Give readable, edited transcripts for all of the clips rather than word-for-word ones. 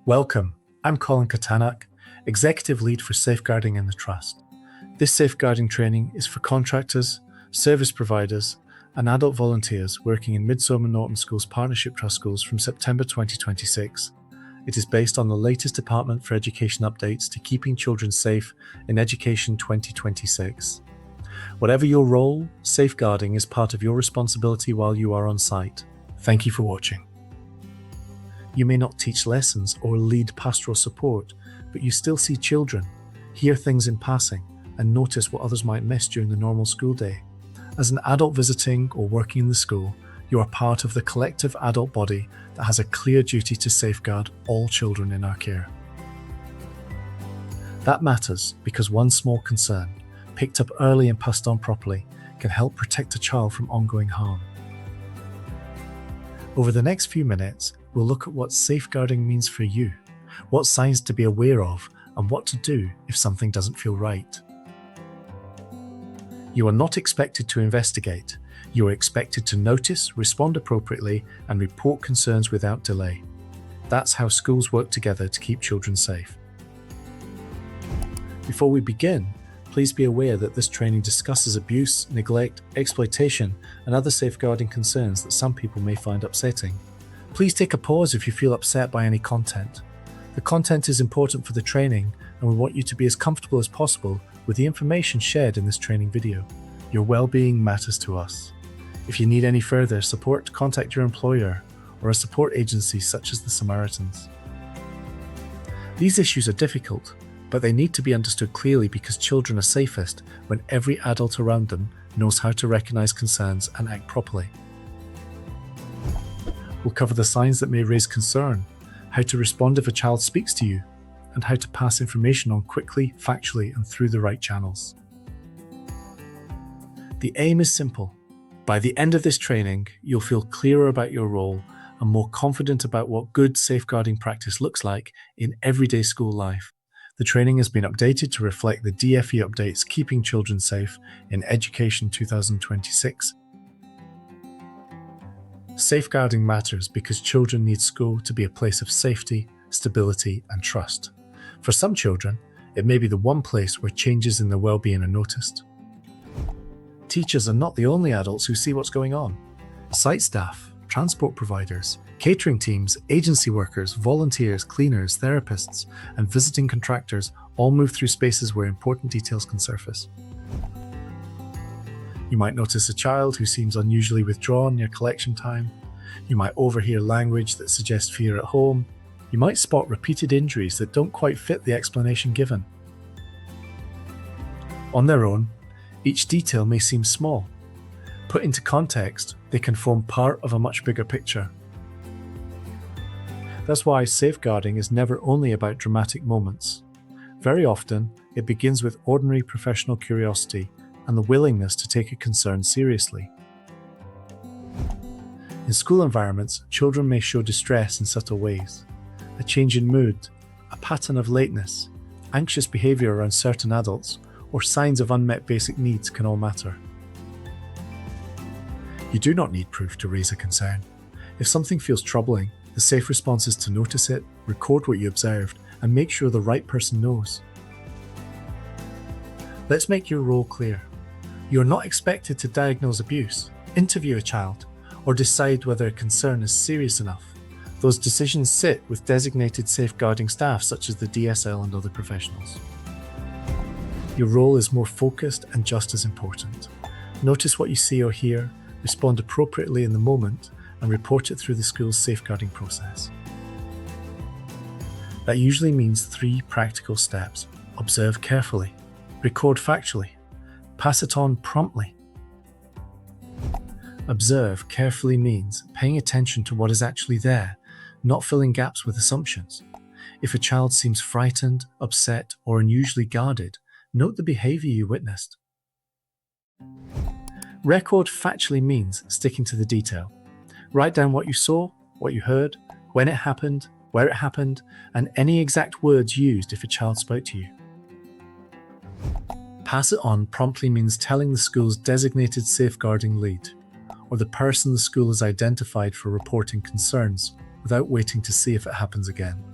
Welcome, I'm Colin Katanak, Executive Lead for Safeguarding in the Trust. This safeguarding training is for contractors, service providers, and adult volunteers working in Midsomer Norton Schools Partnership Trust schools from September 2026. It is based on the latest Department for Education updates to keeping children safe in Education 2026. Whatever your role, safeguarding is part of your responsibility while you are on site. Thank you for watching. You may not teach lessons or lead pastoral support, but you still see children, hear things in passing, and notice what others might miss during the normal school day. As an adult visiting or working in the school, you are part of the collective adult body that has a clear duty to safeguard all children in our care. That matters because one small concern, picked up early and passed on properly, can help protect a child from ongoing harm. Over the next few minutes, we'll look at what safeguarding means for you, what signs to be aware of, and what to do if something doesn't feel right. You are not expected to investigate. You are expected to notice, respond appropriately, and report concerns without delay. That's how schools work together to keep children safe. Before we begin, please be aware that this training discusses abuse, neglect, exploitation, and other safeguarding concerns that some people may find upsetting. Please take a pause if you feel upset by any content. The content is important for the training, and we want you to be as comfortable as possible with the information shared in this training video. Your well-being matters to us. If you need any further support, contact your employer or a support agency such as the Samaritans. These issues are difficult, but they need to be understood clearly because children are safest when every adult around them knows how to recognize concerns and act properly. We'll cover the signs that may raise concern, how to respond if a child speaks to you, and how to pass information on quickly, factually, and through the right channels. The aim is simple. By the end of this training, you'll feel clearer about your role and more confident about what good safeguarding practice looks like in everyday school life. The training has been updated to reflect the DFE updates Keeping Children Safe in Education 2026. Safeguarding matters because children need school to be a place of safety, stability, and trust. For some children, it may be the one place where changes in their well-being are noticed. Teachers are not the only adults who see what's going on. Site staff, transport providers, catering teams, agency workers, volunteers, cleaners, therapists, and visiting contractors all move through spaces where important details can surface. You might notice a child who seems unusually withdrawn near collection time. You might overhear language that suggests fear at home. You might spot repeated injuries that don't quite fit the explanation given. On their own, each detail may seem small. Put into context, they can form part of a much bigger picture. That's why safeguarding is never only about dramatic moments. Very often, it begins with ordinary professional curiosity and the willingness to take a concern seriously. In school environments, children may show distress in subtle ways. A change in mood, a pattern of lateness, anxious behavior around certain adults, or signs of unmet basic needs can all matter. You do not need proof to raise a concern. If something feels troubling, the safe response is to notice it, record what you observed, and make sure the right person knows. Let's make your role clear. You are not expected to diagnose abuse, interview a child, or decide whether a concern is serious enough. Those decisions sit with designated safeguarding staff such as the DSL and other professionals. Your role is more focused and just as important. Notice what you see or hear, respond appropriately in the moment, and report it through the school's safeguarding process. That usually means 3 practical steps. Observe carefully, record factually, pass it on promptly. Observe carefully means paying attention to what is actually there, not filling gaps with assumptions. If a child seems frightened, upset, or unusually guarded, note the behavior you witnessed. Record factually means sticking to the detail. Write down what you saw, what you heard, when it happened, where it happened, and any exact words used if a child spoke to you. Pass it on promptly means telling the school's designated safeguarding lead, or the person the school has identified for reporting concerns, without waiting to see if it happens again.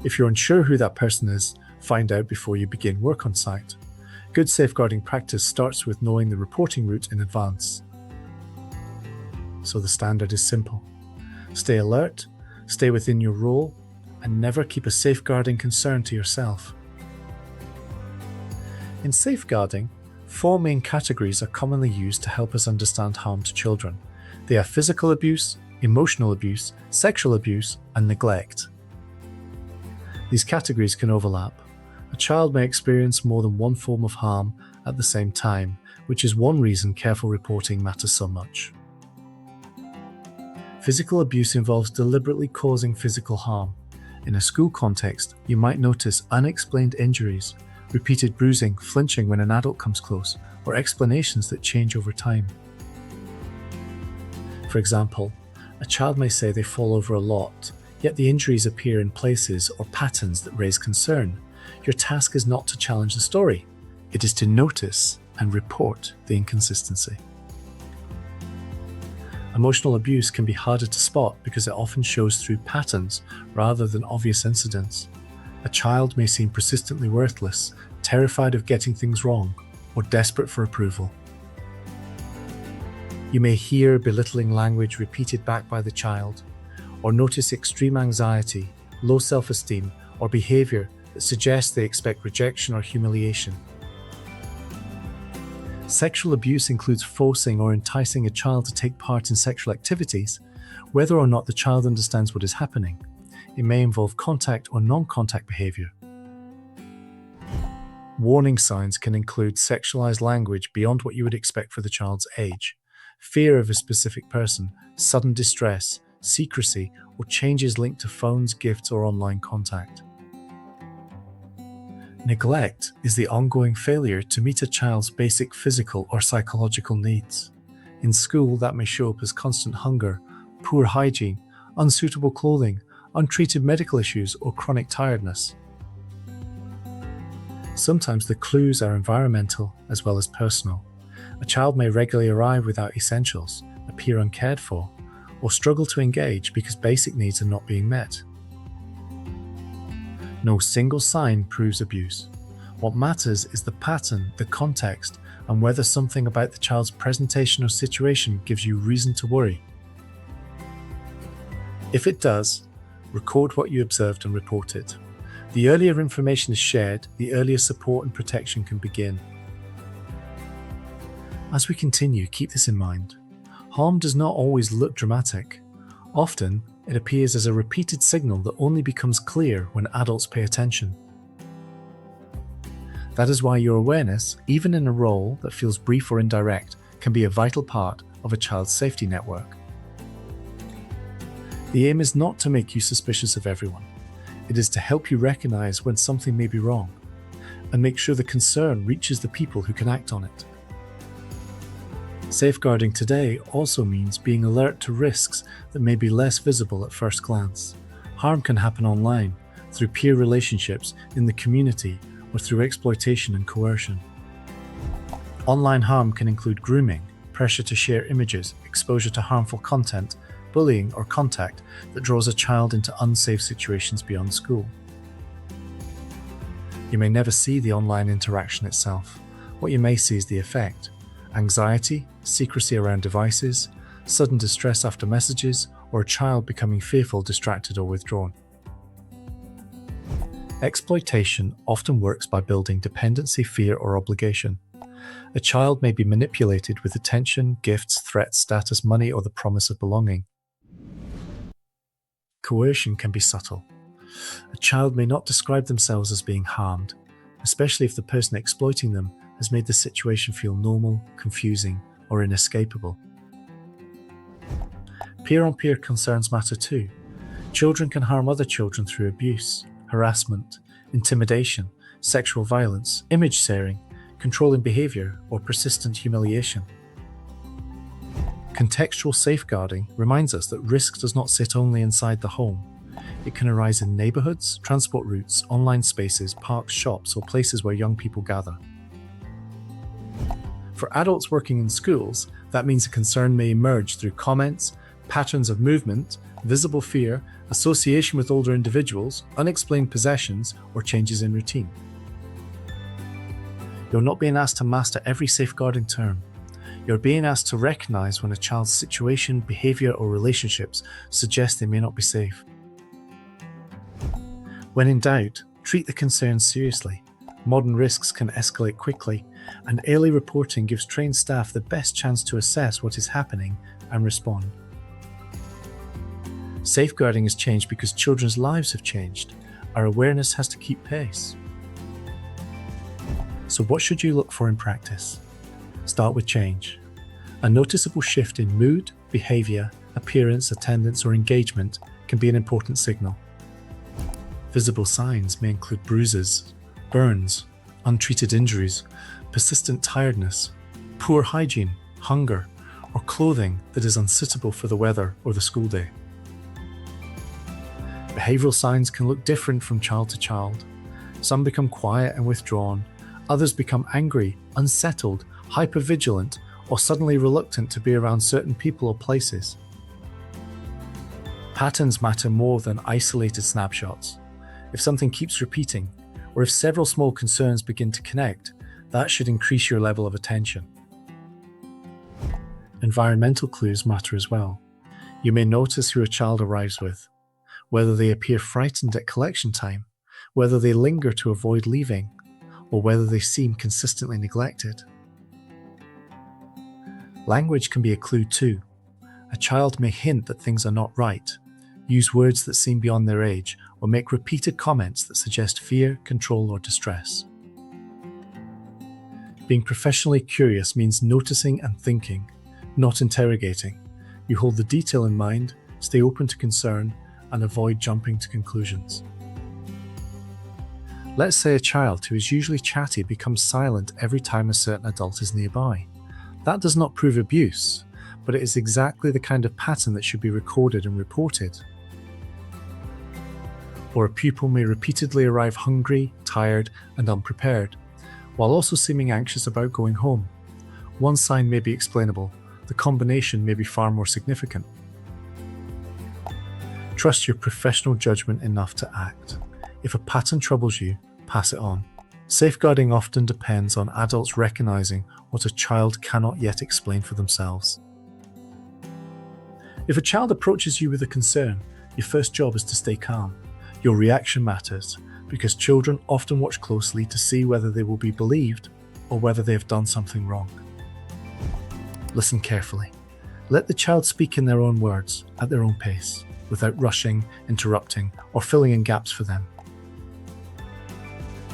If you're unsure who that person is, find out before you begin work on site. Good safeguarding practice starts with knowing the reporting route in advance. So the standard is simple. Stay alert, stay within your role, and never keep a safeguarding concern to yourself. In safeguarding, 4 main categories are commonly used to help us understand harm to children. They are physical abuse, emotional abuse, sexual abuse, and neglect. These categories can overlap. A child may experience more than one form of harm at the same time, which is one reason careful reporting matters so much. Physical abuse involves deliberately causing physical harm. In a school context, you might notice unexplained injuries, repeated bruising, flinching when an adult comes close, or explanations that change over time. For example, a child may say they fall over a lot, yet the injuries appear in places or patterns that raise concern. Your task is not to challenge the story, it is to notice and report the inconsistency. Emotional abuse can be harder to spot because it often shows through patterns rather than obvious incidents. A child may seem persistently worthless, terrified of getting things wrong, or desperate for approval. You may hear belittling language repeated back by the child, or notice extreme anxiety, low self-esteem, or behavior that suggests they expect rejection or humiliation. Sexual abuse includes forcing or enticing a child to take part in sexual activities, whether or not the child understands what is happening. It may involve contact or non-contact behavior. Warning signs can include sexualized language beyond what you would expect for the child's age, fear of a specific person, sudden distress, secrecy, or changes linked to phones, gifts, or online contact. Neglect is the ongoing failure to meet a child's basic physical or psychological needs. In school, that may show up as constant hunger, poor hygiene, unsuitable clothing, untreated medical issues, or chronic tiredness. Sometimes the clues are environmental as well as personal. A child may regularly arrive without essentials, appear uncared for, or struggle to engage because basic needs are not being met. No single sign proves abuse. What matters is the pattern, the context, and whether something about the child's presentation or situation gives you reason to worry. If it does, record what you observed and report it. The earlier information is shared, the earlier support and protection can begin. As we continue, keep this in mind. Harm does not always look dramatic. Often, it appears as a repeated signal that only becomes clear when adults pay attention. That is why your awareness, even in a role that feels brief or indirect, can be a vital part of a child's safety network. The aim is not to make you suspicious of everyone. It is to help you recognize when something may be wrong and make sure the concern reaches the people who can act on it. Safeguarding today also means being alert to risks that may be less visible at first glance. Harm can happen online, through peer relationships, in the community, or through exploitation and coercion. Online harm can include grooming, pressure to share images, exposure to harmful content, bullying or contact that draws a child into unsafe situations beyond school. You may never see the online interaction itself. What you may see is the effect: anxiety, secrecy around devices, sudden distress after messages, or a child becoming fearful, distracted, or withdrawn. Exploitation often works by building dependency, fear, or obligation. A child may be manipulated with attention, gifts, threats, status, money, or the promise of belonging. Coercion can be subtle. A child may not describe themselves as being harmed, especially if the person exploiting them has made the situation feel normal, confusing, or inescapable. Peer-on-peer concerns matter too. Children can harm other children through abuse, harassment, intimidation, sexual violence, image sharing, controlling behavior, or persistent humiliation. Contextual safeguarding reminds us that risk does not sit only inside the home. It can arise in neighborhoods, transport routes, online spaces, parks, shops, or places where young people gather. For adults working in schools, that means a concern may emerge through comments, patterns of movement, visible fear, association with older individuals, unexplained possessions, or changes in routine. You're not being asked to master every safeguarding term. You're being asked to recognize when a child's situation, behavior, or relationships suggest they may not be safe. When in doubt, treat the concerns seriously. Modern risks can escalate quickly, and early reporting gives trained staff the best chance to assess what is happening and respond. Safeguarding has changed because children's lives have changed. Our awareness has to keep pace. So what should you look for in practice? Start with change. A noticeable shift in mood, behavior, appearance, attendance, or engagement can be an important signal. Visible signs may include bruises, burns, untreated injuries, persistent tiredness, poor hygiene, hunger, or clothing that is unsuitable for the weather or the school day. Behavioral signs can look different from child to child. Some become quiet and withdrawn, others become angry, unsettled, hypervigilant, or suddenly reluctant to be around certain people or places. Patterns matter more than isolated snapshots. If something keeps repeating, or if several small concerns begin to connect, that should increase your level of attention. Environmental clues matter as well. You may notice who a child arrives with, whether they appear frightened at collection time, whether they linger to avoid leaving, or whether they seem consistently neglected. Language can be a clue too. A child may hint that things are not right, use words that seem beyond their age, or make repeated comments that suggest fear, control, or distress. Being professionally curious means noticing and thinking, not interrogating. You hold the detail in mind, stay open to concern, and avoid jumping to conclusions. Let's say a child who is usually chatty becomes silent every time a certain adult is nearby. That does not prove abuse, but it is exactly the kind of pattern that should be recorded and reported. Or a pupil may repeatedly arrive hungry, tired, and unprepared, while also seeming anxious about going home. One sign may be explainable, the combination may be far more significant. Trust your professional judgment enough to act. If a pattern troubles you, pass it on. Safeguarding often depends on adults recognizing what a child cannot yet explain for themselves. If a child approaches you with a concern, your first job is to stay calm. Your reaction matters, because children often watch closely to see whether they will be believed or whether they have done something wrong. Listen carefully. Let the child speak in their own words, at their own pace, without rushing, interrupting, or filling in gaps for them.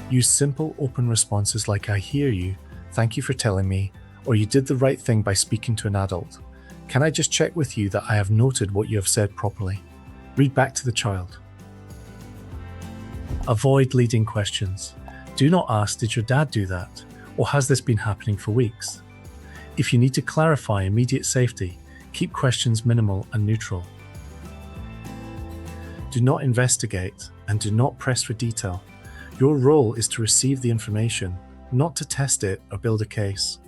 Use simple, open responses like "I hear you," "Thank you for telling me," or "You did the right thing by speaking to an adult. Can I just check with you that I have noted what you have said properly?" Read back to the child. Avoid leading questions. Do not ask, "Did your dad do that?" or "Has this been happening for weeks?" If you need to clarify immediate safety, keep questions minimal and neutral. Do not investigate and do not press for detail. Your role is to receive the information, not to test it or build a case.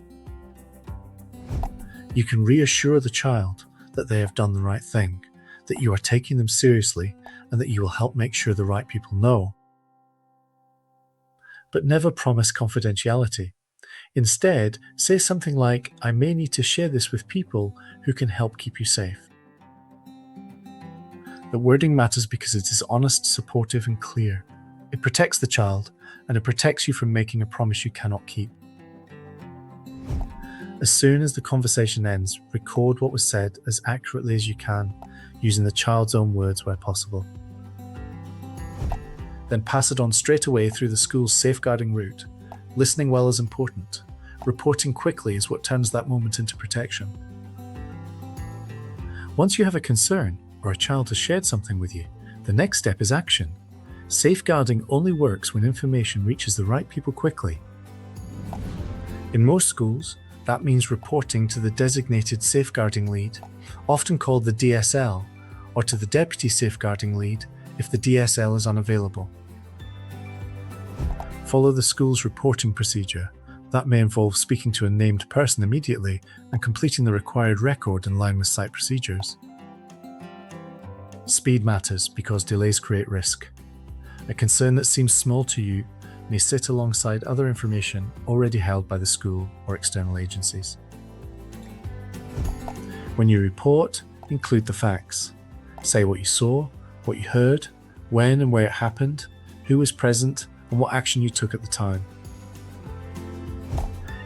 You can reassure the child that they have done the right thing, that you are taking them seriously, and that you will help make sure the right people know. But never promise confidentiality. Instead, say something like, "I may need to share this with people who can help keep you safe." The wording matters because it is honest, supportive, and clear. It protects the child, and it protects you from making a promise you cannot keep. As soon as the conversation ends, record what was said as accurately as you can, using the child's own words where possible. Then pass it on straight away through the school's safeguarding route. Listening well is important. Reporting quickly is what turns that moment into protection. Once you have a concern, or a child has shared something with you, the next step is action. Safeguarding only works when information reaches the right people quickly. In most schools, that means reporting to the designated safeguarding lead, often called the DSL, or to the deputy safeguarding lead if the DSL is unavailable. Follow the school's reporting procedure. That may involve speaking to a named person immediately and completing the required record in line with site procedures. Speed matters because delays create risk. A concern that seems small to you may sit alongside other information already held by the school or external agencies. When you report, include the facts. Say what you saw, what you heard, when and where it happened, who was present, and what action you took at the time.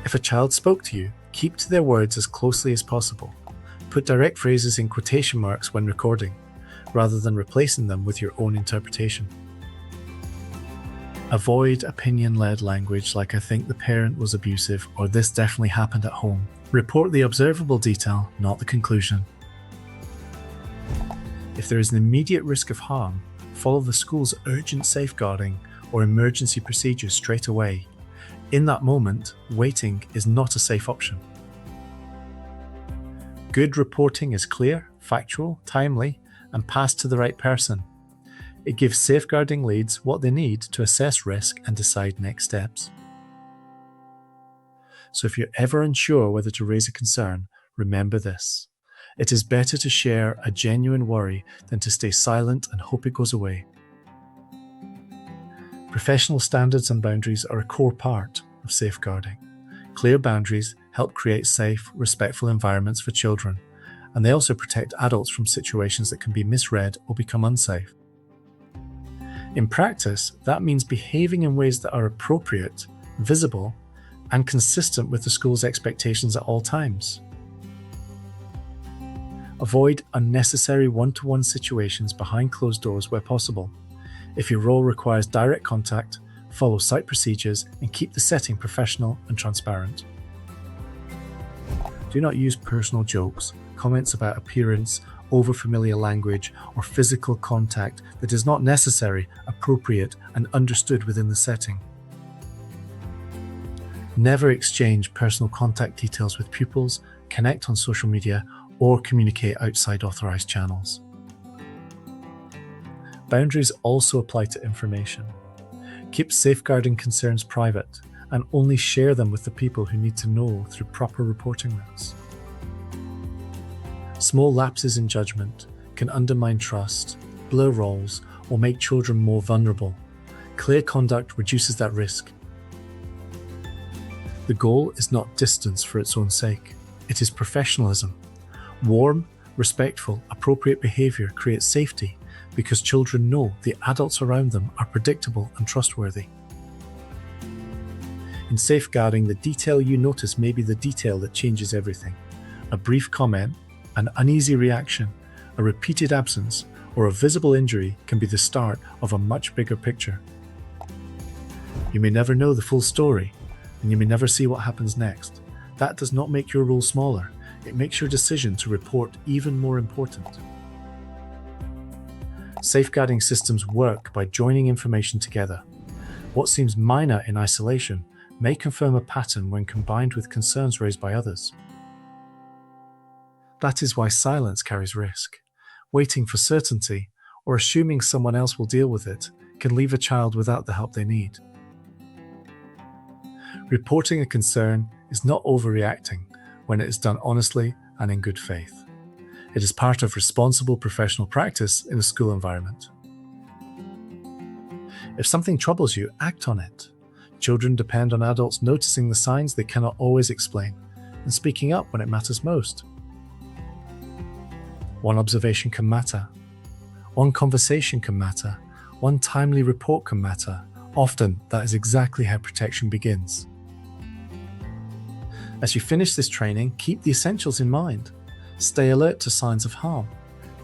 If a child spoke to you, keep to their words as closely as possible. Put direct phrases in quotation marks when recording, rather than replacing them with your own interpretation. Avoid opinion-led language like "I think the parent was abusive" or "this definitely happened at home." Report the observable detail, not the conclusion. If there is an immediate risk of harm, follow the school's urgent safeguarding or emergency procedures straight away. In that moment, waiting is not a safe option. Good reporting is clear, factual, timely, and passed to the right person. It gives safeguarding leads what they need to assess risk and decide next steps. So if you're ever unsure whether to raise a concern, remember this. It is better to share a genuine worry than to stay silent and hope it goes away. Professional standards and boundaries are a core part of safeguarding. Clear boundaries help create safe, respectful environments for children, and they also protect adults from situations that can be misread or become unsafe. In practice, that means behaving in ways that are appropriate, visible, and consistent with the school's expectations at all times. Avoid unnecessary one-to-one situations behind closed doors where possible. If your role requires direct contact, follow site procedures and keep the setting professional and transparent. Do not use personal jokes, comments about appearance, overfamiliar language, or physical contact that is not necessary, appropriate, and understood within the setting. Never exchange personal contact details with pupils, connect on social media, or communicate outside authorized channels. Boundaries also apply to information. Keep safeguarding concerns private and only share them with the people who need to know through proper reporting routes. Small lapses in judgment can undermine trust, blur roles, or make children more vulnerable. Clear conduct reduces that risk. The goal is not distance for its own sake. It is professionalism. Warm, respectful, appropriate behavior creates safety because children know the adults around them are predictable and trustworthy. In safeguarding, the detail you notice may be the detail that changes everything. A brief comment, an uneasy reaction, a repeated absence, or a visible injury can be the start of a much bigger picture. You may never know the full story, and you may never see what happens next. That does not make your role smaller. It makes your decision to report even more important. Safeguarding systems work by joining information together. What seems minor in isolation may confirm a pattern when combined with concerns raised by others. That is why silence carries risk. Waiting for certainty or assuming someone else will deal with it can leave a child without the help they need. Reporting a concern is not overreacting when it is done honestly and in good faith. It is part of responsible professional practice in a school environment. If something troubles you, act on it. Children depend on adults noticing the signs they cannot always explain and speaking up when it matters most. One observation can matter. One conversation can matter. One timely report can matter. Often, that is exactly how protection begins. As you finish this training, keep the essentials in mind. Stay alert to signs of harm.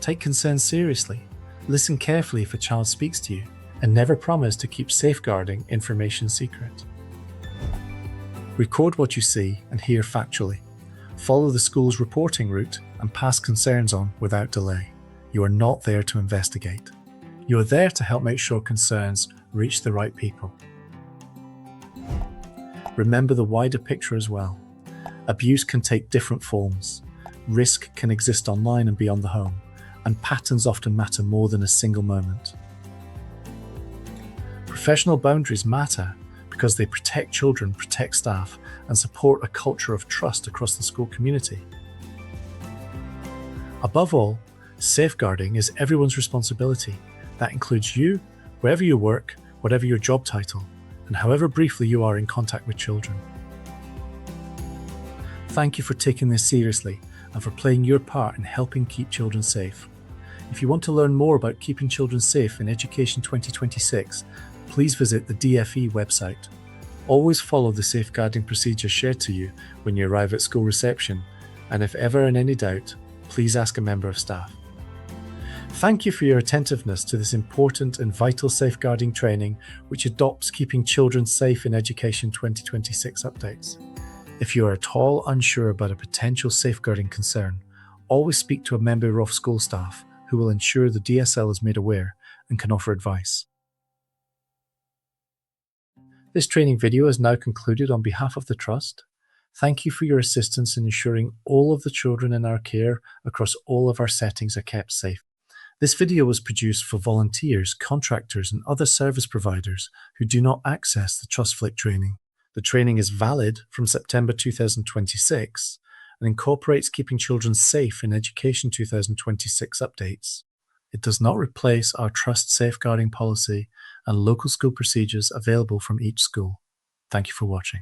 Take concerns seriously. Listen carefully if a child speaks to you, and never promise to keep safeguarding information secret. Record what you see and hear factually. Follow the school's reporting route and pass concerns on without delay. You are not there to investigate. You are there to help make sure concerns reach the right people. Remember the wider picture as well. Abuse can take different forms. Risk can exist online and beyond the home, and patterns often matter more than a single moment. Professional boundaries matter because they protect children, protect staff, and support a culture of trust across the school community. Above all, Safeguarding is everyone's responsibility. That includes you, wherever you work, whatever your job title, and however briefly you are in contact with children. Thank you for taking this seriously and for playing your part in helping keep children safe. If you want to learn more about keeping children safe in Education 2026, please visit the DFE website. Always follow the safeguarding procedures shared to you when you arrive at school reception, and if ever in any doubt, please ask a member of staff. Thank you for your attentiveness to this important and vital safeguarding training which adopts keeping children safe in Education 2026 updates. If you are at all unsure about a potential safeguarding concern, always speak to a member of school staff who will ensure the DSL is made aware and can offer advice. This training video is now concluded on behalf of the Trust. Thank you for your assistance in ensuring all of the children in our care across all of our settings are kept safe. This video was produced for volunteers, contractors, and other service providers who do not access the TrustFlick training. The training is valid from September 2026 and incorporates keeping children safe in Education 2026 updates. It does not replace our Trust safeguarding policy and local school procedures available from each school. Thank you for watching.